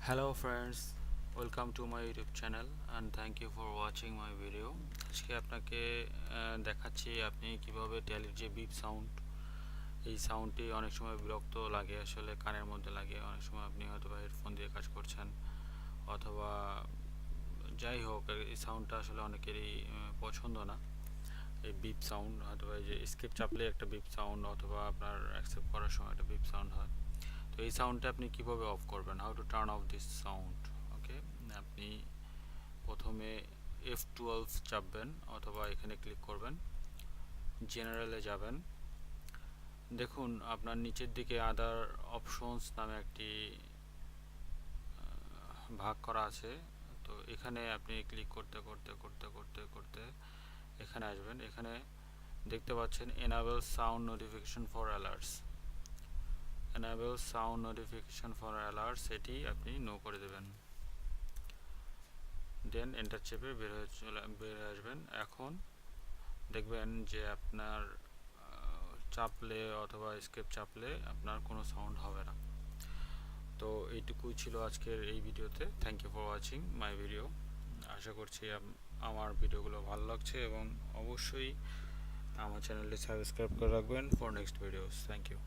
Hello friends, welcome to my YouTube channel and thank you for watching my video. আজকে আপনাকে দেখাচ্ছি আপনি কিভাবে ট্যালির যে বিপ সাউন্ড, এই সাউন্ডটি অনেক সময় বিরক্ত লাগে, আসলে কানের মধ্যে লাগে। অনেক সময় আপনি হয়তো বা হেডফোন দিয়ে কাজ করছেন অথবা যাই হোক, এই সাউন্ডটা আসলে অনেকেরই পছন্দ না। এই বিপ সাউন্ড হয়তো এই যে স্কেপ চাপলে একটা বিপ সাউন্ড অথবা আপনার অ্যাকসেপ্ট করার সময় একটা বিপ সাউন্ড হয়। তো এই সাউন্ডটা আপনি কিভাবে অফ করবেন, how to turn off this sound. Okay, আপনি প্রথমে F12 চাপবেন অথবা এখানে ক্লিক করবেন, জেনারেলে যাবেন। দেখুন আপনার নিচের দিকে আদার অপশনস নামে একটি ভাগ করা আছে। তো এখানে আপনি ক্লিক করতে করতে করতে করতে করতে এখানে আসবেন। এখানে দেখতে পাচ্ছেন enable sound notification for alerts, enable sound notification for alerts, এটি আপনি নো করে দেবেন। দেন এন্টার চেপে বের হয়ে আসবেন। এখন দেখবেন যে আপনার চাপলে অথবা স্কেপ চাপলে আপনার কোনো সাউন্ড হবে না। তো এইটুকুই ছিল আজকের এই ভিডিওতে। Thank you for watching my video. আশা করছি আমার ভিডিওগুলো ভালো লাগছে এবং অবশ্যই আমার চ্যানেলটি সাবস্ক্রাইব করে রাখবেন for next videos. Thank you.